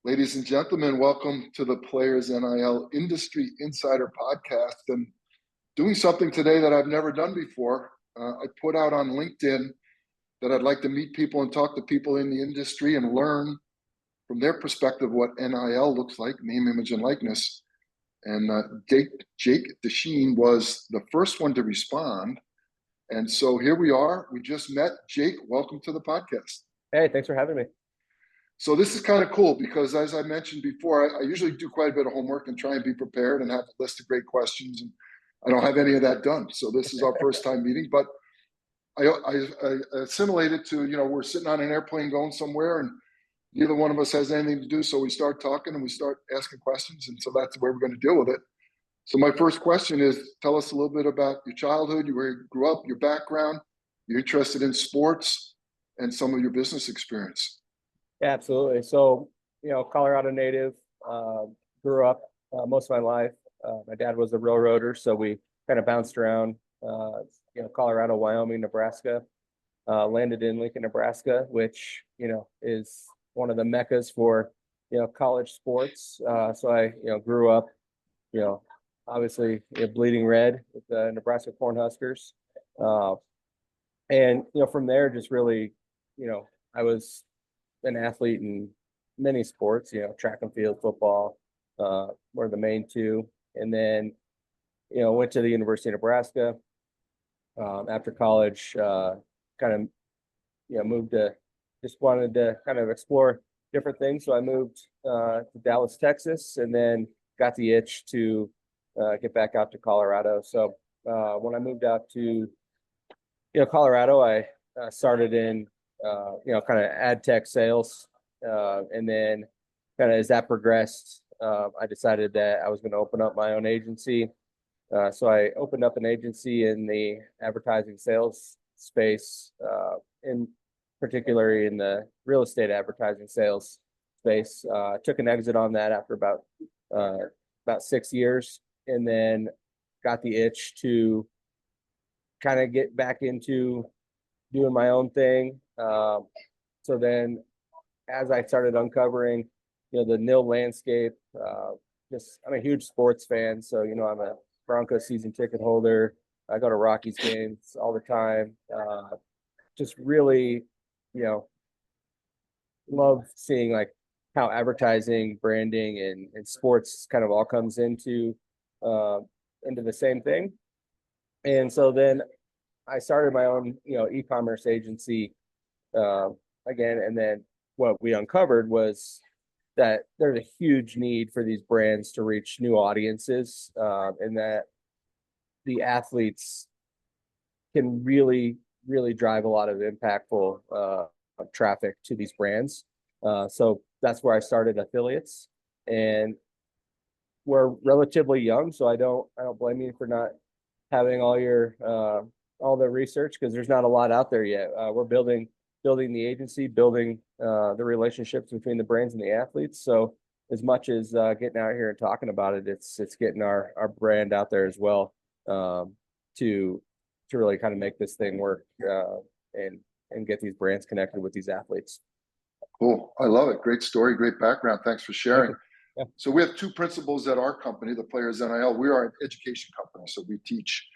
Ladies and gentlemen, welcome to the Players NIL Industry Insider Podcast. And doing something today that I've never done before. I put out on LinkedIn that I'd like to meet people and talk to people in the industry and learn from their perspective what NIL looks like, name, image, and likeness. And Jake Deschene was the first one to respond. And so here we are. We just met. Jake, welcome to the podcast. Hey, thanks for having me. So this is kind of cool because, as I mentioned before, I usually do quite a bit of homework and try and be prepared and have a list of great questions. And I don't have any of that done. So this is our first time meeting. But I assimilated to, we're sitting on an airplane going somewhere and neither one of us has anything to do. So we start talking and we start asking questions. And so that's where we're going to deal with it. So my first question is, tell us a little bit about your childhood, where you grew up, your background, you're interested in sports, and some of your business experience. Yeah, absolutely. So, Colorado native, grew up most of my life. My dad was a railroader, so we kind of bounced around, Colorado, Wyoming, Nebraska, landed in Lincoln, Nebraska, which, is one of the meccas for, college sports. So I, grew up, obviously bleeding red with the Nebraska Cornhuskers. And, from there, just really, I was an athlete in many sports, track and field, football, were the main two. And then, went to the University of Nebraska after college, kind of, moved to, just wanted to kind of explore different things. So I moved to Dallas, Texas, and then got the itch to get back out to Colorado. So when I moved out to, Colorado, I started in kind of ad tech sales. And then kind of as that progressed, I decided that I was going to open up my own agency. So I opened up an agency in the advertising sales space, in particularly in the real estate advertising sales space. Took an exit on that after about 6 years, and then got the itch to kind of get back into doing my own thing. So then as I started uncovering, the nil landscape, I'm a huge sports fan. So, I'm a Broncos season ticket holder. I go to Rockies games all the time. Just really, love seeing like how advertising, branding, and sports kind of all comes into the same thing. And so then I started my own, e-commerce agency again. And then what we uncovered was that there's a huge need for these brands to reach new audiences, and that the athletes can really, really drive a lot of impactful traffic to these brands. So that's where I started Athiliates, and we're relatively young, so I don't blame you for not having all the research, because there's not a lot out there yet. We're building the agency, building the relationships between the brands and the athletes. So as much as getting out here and talking about it, it's getting our brand out there as well, to really kind of make this thing work, and get these brands connected with these athletes. Cool. I love it. Great story, great background. Thanks for sharing. Yeah. So we have two principles at our company, the Players NIL. We are an education company, so we teach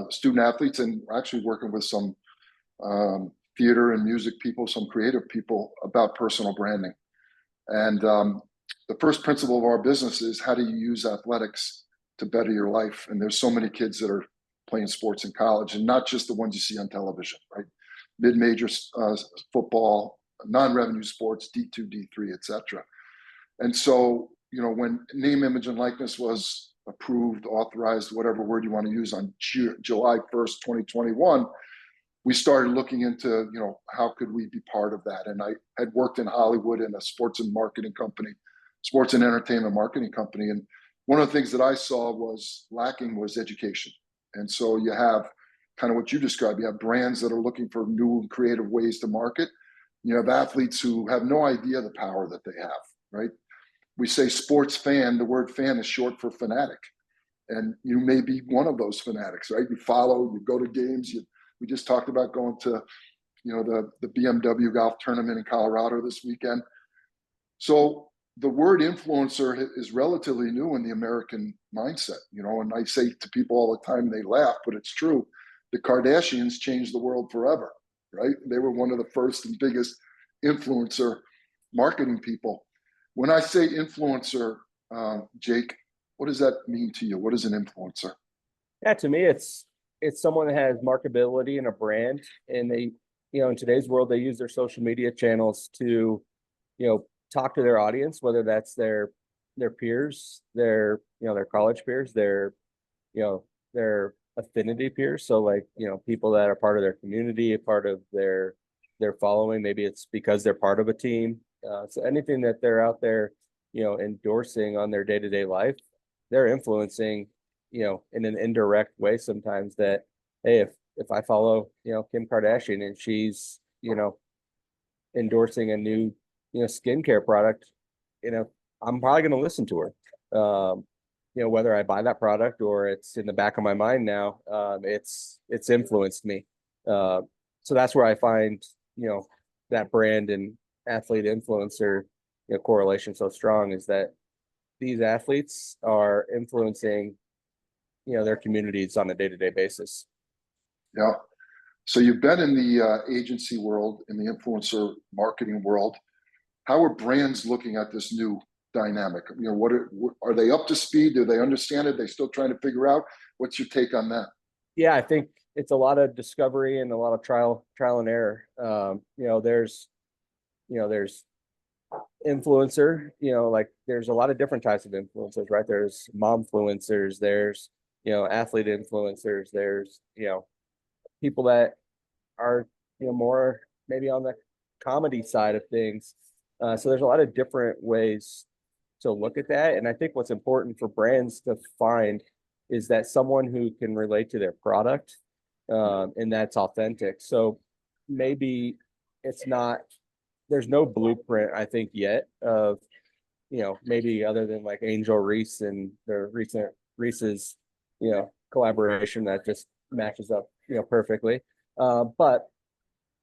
student athletes, and we're actually working with some theater and music people, some creative people, about personal branding. And the first principle of our business is, how do you use athletics to better your life? And there's so many kids that are playing sports in college, and not just the ones you see on television, right? Mid-major football, non-revenue sports, D2, D3, etc. And so, when name, image, and likeness was approved, authorized, whatever word you want to use, on July 1st, 2021, we started looking into, how could we be part of that? And I had worked in Hollywood in a sports and entertainment marketing company. And one of the things that I saw was lacking was education. And so you have kind of what you described. You have brands that are looking for new and creative ways to market. You have athletes who have no idea the power that they have, right? We say sports fan, the word fan is short for fanatic. And you may be one of those fanatics, right? You follow, you go to games. We just talked about going to, the BMW golf tournament in Colorado this weekend. So the word influencer is relatively new in the American mindset, you know, and I say to people all the time, they laugh, but it's true. The Kardashians changed the world forever, right? They were one of the first and biggest influencer marketing people. When I say influencer, Jake, what does that mean to you? What is an influencer? Yeah, to me, it's someone that has marketability in a brand, and they, in today's world, they use their social media channels to, talk to their audience, whether that's their peers, their college peers, their affinity peers. So like, people that are part of their community, a part of their following. Maybe it's because they're part of a team. So anything that they're out there, endorsing on their day-to-day life, they're influencing, in an indirect way sometimes that, hey, if I follow, Kim Kardashian and she's, endorsing a new, skincare product, I'm probably going to listen to her. Whether I buy that product or it's in the back of my mind now, it's influenced me. So that's where I find, that brand and athlete influencer, correlation so strong, is that these athletes are influencing, their communities on a day-to-day basis. Yeah. So you've been in the agency world, in the influencer marketing world. How are brands looking at this new dynamic? What are they up to speed? Do they understand it? They still trying to figure out? What's your take on that? Yeah, I think it's a lot of discovery and a lot of trial and error. There's influencer, like there's a lot of different types of influencers, right? There's mom influencers, there's, athlete influencers, there's, people that are, more maybe on the comedy side of things. So there's a lot of different ways to look at that. And I think what's important for brands to find is that someone who can relate to their product, and that's authentic. So maybe it's not, there's no blueprint, I think, yet of, maybe other than like Angel Reese and their recent Reese's, collaboration that just matches up, perfectly. But,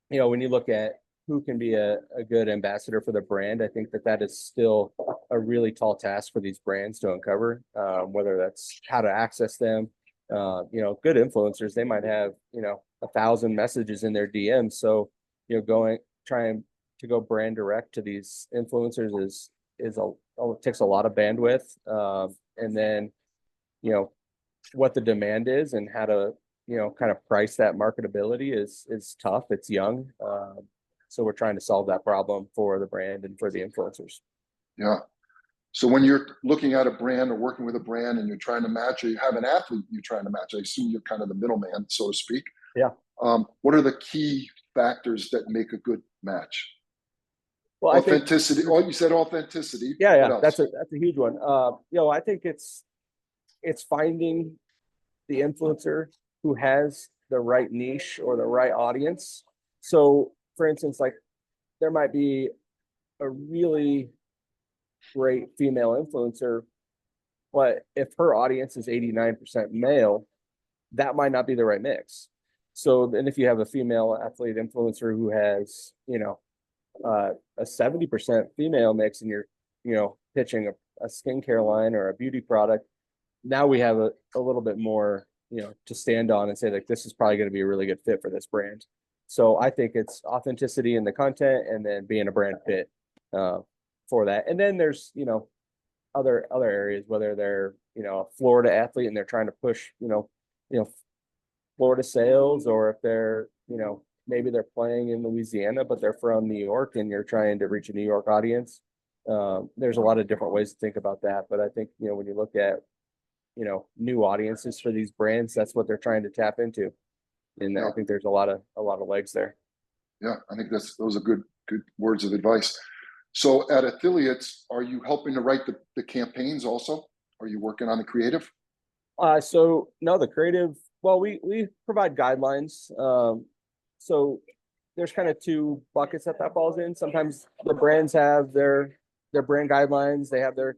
when you look at who can be a good ambassador for the brand, I think that is still a really tall task for these brands to uncover, whether that's how to access them. Good influencers, they might have, 1,000 messages in their DMs. So, trying to go brand direct to these influencers it takes a lot of bandwidth. And then, what the demand is and how to, kind of price that marketability is tough. It's young. So we're trying to solve that problem for the brand and for the influencers. Yeah. So when you're looking at a brand or working with a brand and you're trying to match, or you have an athlete you're trying to match, I assume you're kind of the middleman, so to speak. Yeah. What are the key factors that make a good match? Well, authenticity. Oh, you said authenticity. Yeah. That's a huge one. I think it's finding the influencer who has the right niche or the right audience. So for instance, like there might be a really great female influencer, but if her audience is 89% male, that might not be the right mix. So then if you have a female athlete influencer who has, a 70% female mix and you're, pitching a skincare line or a beauty product, now we have a little bit more, to stand on and say like, this is probably going to be a really good fit for this brand. So I think it's authenticity in the content and then being a brand fit for that. And then there's, other areas, whether they're, a Florida athlete and they're trying to push, Florida sales, or if they're, maybe they're playing in Louisiana, but they're from New York and you're trying to reach a New York audience. There's a lot of different ways to think about that. But I think, when you look at, new audiences for these brands, that's what they're trying to tap into. And I think there's a lot of legs there. Yeah, I think those are good words of advice. So at Athiliates, are you helping to write the campaigns also? Are you working on the creative? So no, the creative, well, we provide guidelines. So there's kind of two buckets that falls in. Sometimes the brands have their brand guidelines. They have their,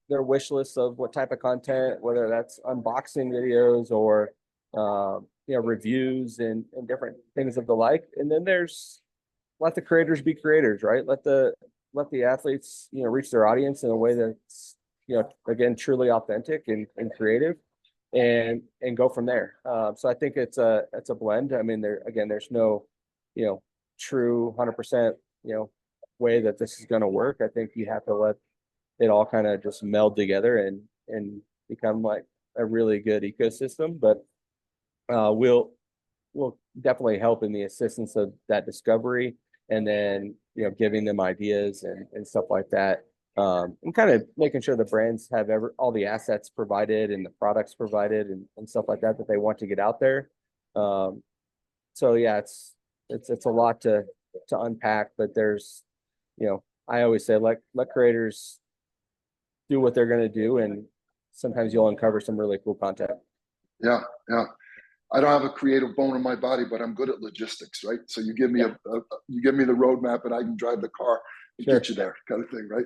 their wish list of what type of content, whether that's unboxing videos or, reviews and different things of the like. And then there's let the creators be creators, right? Let the let the athletes, reach their audience in a way that's, again, truly authentic and creative, and go from there. So I think it's a blend. I mean, there's no, true 100%, way that this is going to work. I think you have to let it all kind of just meld together and become like a really good ecosystem. But we'll definitely help in the assistance of that discovery, and then giving them ideas and stuff like that, and kind of making sure the brands have all the assets provided and the products provided and stuff like that they want to get out there. So yeah, it's a lot to unpack, but there's, I always say let creators do what they're going to do, and sometimes you'll uncover some really cool content. Yeah, yeah. I don't have a creative bone in my body, but I'm good at logistics, right? So you give me you give me the roadmap, and I can drive the car and get you there, kind of thing, right?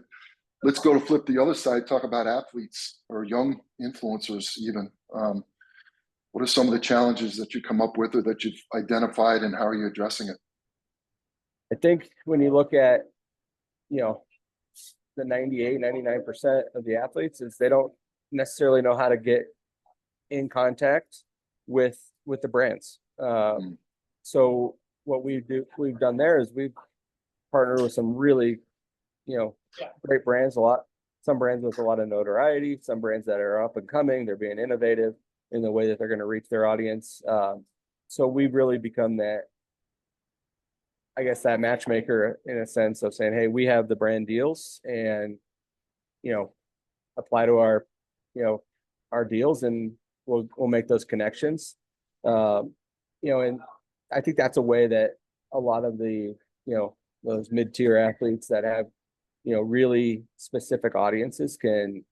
Let's go to flip the other side. Talk about athletes or young influencers, even. What are some of the challenges that you come up with, or that you've identified, and how are you addressing it? I think when you look at, the 98-99% of the athletes, is they don't necessarily know how to get in contact with the brands. So what we've done there is we've partnered with some really, great brands, some brands with a lot of notoriety, some brands that are up and coming, they're being innovative in the way that they're going to reach their audience. So we've really become that, I guess, that matchmaker in a sense of saying, hey, we have the brand deals, and, apply to our, our deals, and we'll make those connections. And I think that's a way that a lot of the, those mid-tier athletes that have, really specific audiences can,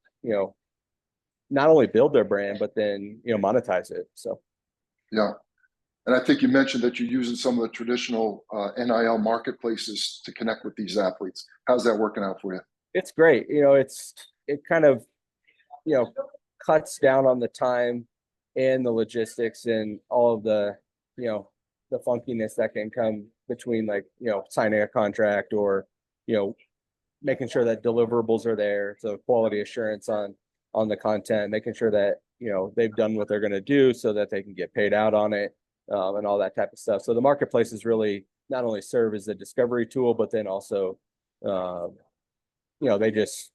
not only build their brand, but then, monetize it. So. Yeah. And I think you mentioned that you're using some of the traditional NIL marketplaces to connect with these athletes. How's that working out for you? It's great. It kind of, cuts down on the time and the logistics and all of the, the funkiness that can come between, like, signing a contract, or, making sure that deliverables are there. So quality assurance on the content, making sure that, they've done what they're going to do so that they can get paid out on it, and all that type of stuff. So the marketplaces really not only serve as a discovery tool, but then also, they just,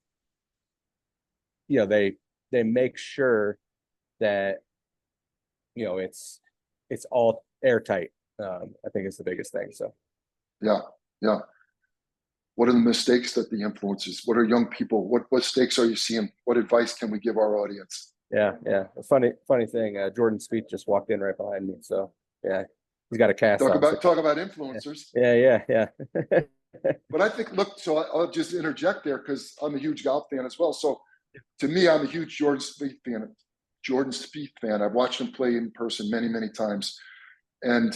they make sure that, it's all airtight. I think it's the biggest thing. So. Yeah. Yeah. What are the mistakes that the influencers, what are young people, what mistakes are you seeing? What advice can we give our audience? Yeah. A funny thing. Jordan Spieth just walked in right behind me. So yeah, he's got a cast. Talk about influencers. Yeah. But I think, look, so I'll just interject there, because I'm a huge golf fan as well. So to me, I'm a huge Jordan Spieth fan. I've watched him play in person many, many times. And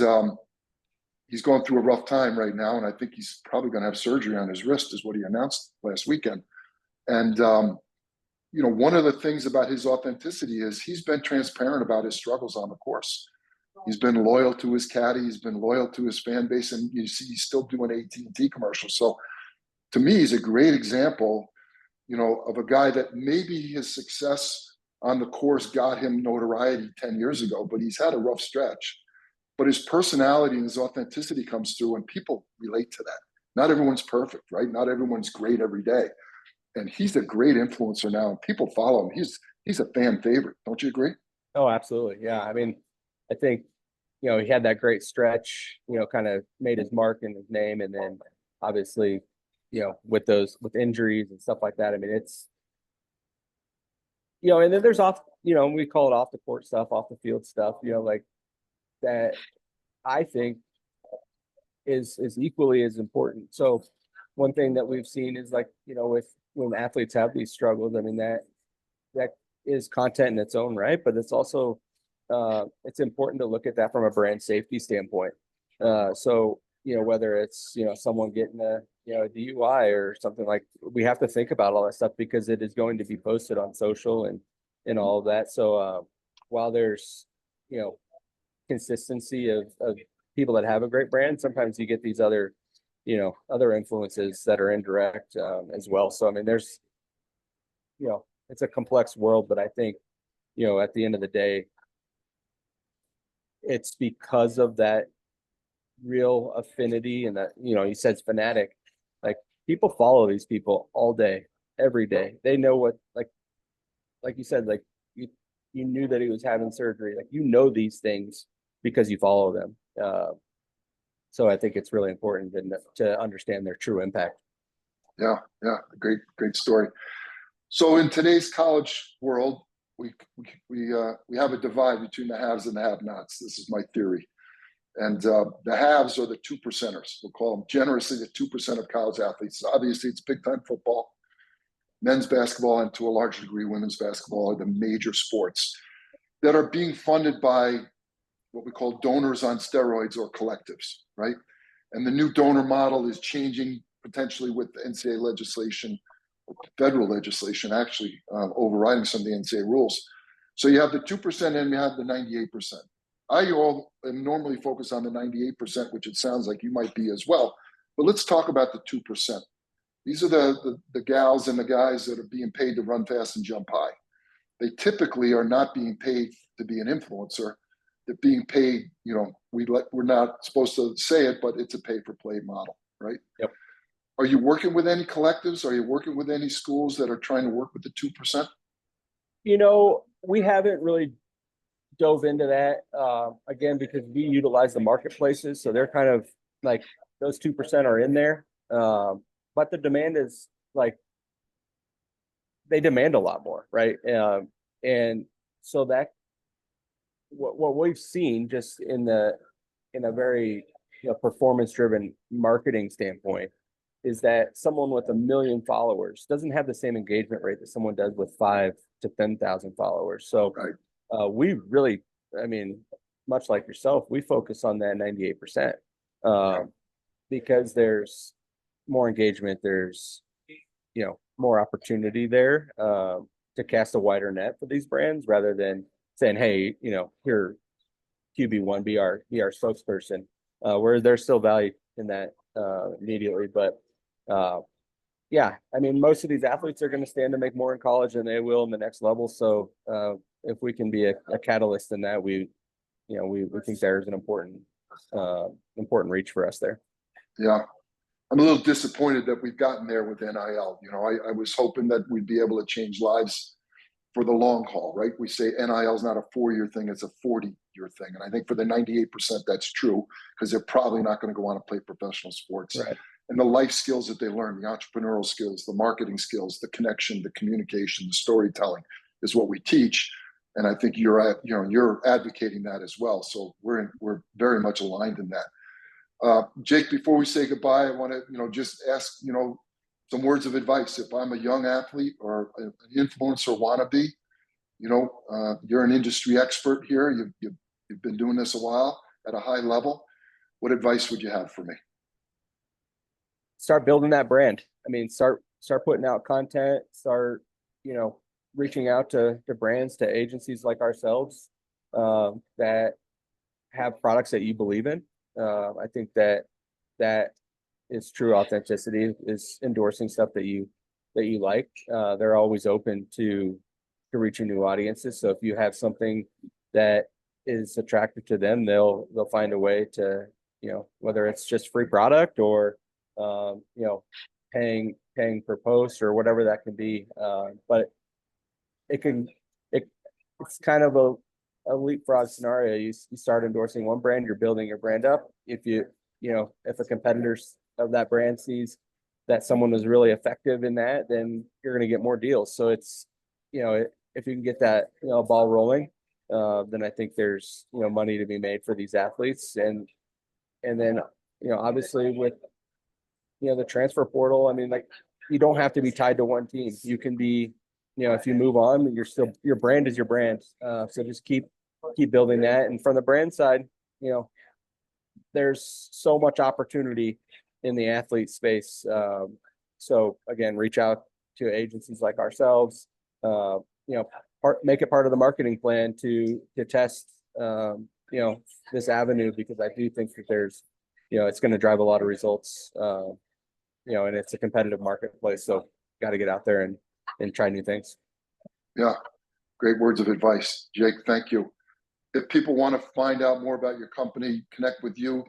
he's going through a rough time right now. And I think he's probably going to have surgery on his wrist, is what he announced last weekend. And, one of the things about his authenticity is he's been transparent about his struggles on the course. He's been loyal to his caddy. He's been loyal to his fan base. And you see, he's still doing AT&T commercials. So to me, he's a great example, of a guy that maybe his success on the course got him notoriety 10 years ago, but he's had a rough stretch. But his personality and his authenticity comes through, and people relate to that. Not everyone's perfect, right? Not everyone's great every day. And he's a great influencer now, and people follow him. He's a fan favorite. Don't you agree? Oh, absolutely. Yeah. I mean, I think, he had that great stretch, kind of made his mark in his name. And then obviously, with injuries and stuff like that, I mean, it's, and then there's we call it off the court stuff, off the field stuff, like that, I think is equally as important. So one thing that we've seen is, like, when athletes have these struggles, I mean, that is content in its own right, but it's also, it's important to look at that from a brand safety standpoint. So, whether it's, someone getting a DUI or something, like, we have to think about all that stuff, because it is going to be posted on social and all of that. So, while there's, consistency of people that have a great brand, sometimes you get these other other influences that are indirect as well. So, I mean, there's, it's a complex world, but I think, at the end of the day, it's because of that real affinity and that, he says fanatic, like people follow these people all day, every day. They know what, like you said, like you knew that he was having surgery, like, these things because you follow them. So I think it's really important to understand their true impact. Yeah, great story. So in today's college world, we have a divide between the haves and the have-nots. This is my theory. And the haves are the 2%ers. We'll call them generously the 2% of college athletes. Obviously, it's big-time football, men's basketball, and to a large degree, women's basketball are the major sports that are being funded by what we call donors on steroids or collectives, right? And the new donor model is changing potentially with the NCAA legislation, federal legislation actually overriding some of the NCAA rules. So you have the 2% and you have the 98%. I am normally focused on the 98%, which it sounds like you might be as well. But let's talk about the 2%. These are the gals and the guys that are being paid to run fast and jump high. They typically are not being paid to be an influencer. They're being paid, we're not supposed to say it, but it's a pay-for-play model, right? Yep. Are you working with any collectives? Are you working with any schools that are trying to work with the 2%? We haven't really dove into that, again, because we utilize the marketplaces. So they're kind of like those 2% are in there. But the demand is like, they demand a lot more, right? And so that what we've seen just in a very performance driven marketing standpoint is that someone with 1 million followers doesn't have the same engagement rate that someone does with 5,000 to 10,000 followers. So right. We really, I mean, much like yourself, we focus on that 98% because there's more engagement, there's more opportunity there to cast a wider net for these brands rather than saying, hey, here, QB1, be our spokesperson, where there's still value in that immediately. But yeah, I mean, most of these athletes are going to stand to make more in college than they will in the next level. So if we can be a catalyst in that, we think there's an important reach for us there. Yeah. I'm a little disappointed that we've gotten there with NIL. I was hoping that we'd be able to change lives for the long haul, right? We say NIL is not a 4-year thing, it's a 40-year thing. And I think for the 98%, that's true because they're probably not going to go on to play professional sports. Right. And the life skills that they learn, the entrepreneurial skills, the marketing skills, the connection, the communication, the storytelling is what we teach. And I think you're advocating that as well. So we're very much aligned in that. Jake, before we say goodbye, I want to, just ask, some words of advice. If I'm a young athlete or an influencer wannabe, you're an industry expert here. You've been doing this a while at a high level. What advice would you have for me? Start building that brand. I mean, start putting out content, start, reaching out to brands, to agencies like ourselves that have products that you believe in. I think that is true authenticity, is endorsing stuff that you like. They're always open to reaching new audiences. So if you have something that is attractive to them, they'll find a way to, whether it's just free product or paying per post or whatever that can be. But it's kind of a leapfrog scenario. You start endorsing one brand, you're building your brand up. If if a competitor of that brand sees that someone was really effective in that, then you're going to get more deals. So it's, if you can get that, ball rolling, then I think there's, money to be made for these athletes. And then, obviously with, the transfer portal, I mean, like, you don't have to be tied to one team. You can be, if you move on, your brand is your brand. So just keep building that. And from the brand side, there's so much opportunity in the athlete space. So again, reach out to agencies like ourselves, make it part of the marketing plan to test, this avenue, because I do think that there's, it's going to drive a lot of results. And it's a competitive marketplace, so got to get out there and try new things. Yeah, great words of advice, Jake. Thank you. If people want to find out more about your company, connect with you.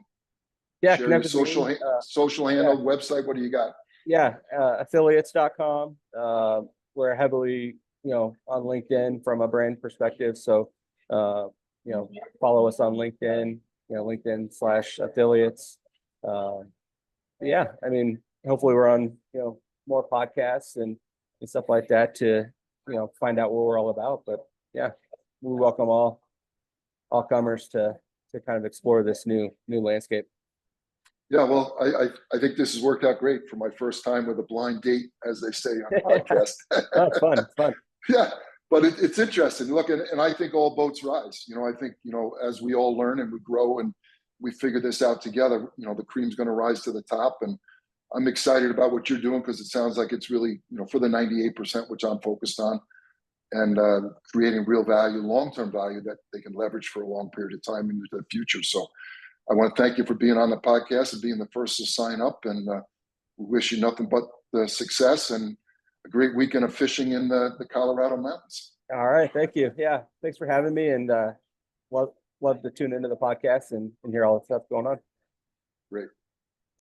Yeah, Share your connect with me. social handle, website. What do you got? Yeah, Athiliates.com. We're heavily, on LinkedIn from a brand perspective. So, follow us on LinkedIn, LinkedIn/affiliates. Yeah, I mean, hopefully we're on, more podcasts and stuff like that to, find out what we're all about. But yeah, we welcome all comers to kind of explore this new landscape. Yeah, well, I think this has worked out great for my first time with a blind date, as they say on the podcast. That's fun. It's fun. Yeah, but it's interesting. Look, and I think all boats rise. I think, as we all learn and we grow and we figure this out together, the cream's going to rise to the top. And I'm excited about what you're doing because it sounds like it's really, for the 98%, which I'm focused on, and creating real value, long-term value that they can leverage for a long period of time into the future. So I want to thank you for being on the podcast and being the first to sign up, and we wish you nothing but the success and a great weekend of fishing in the Colorado mountains. All right. Thank you. Yeah. Thanks for having me, and love to tune into the podcast and hear all the stuff going on. Great.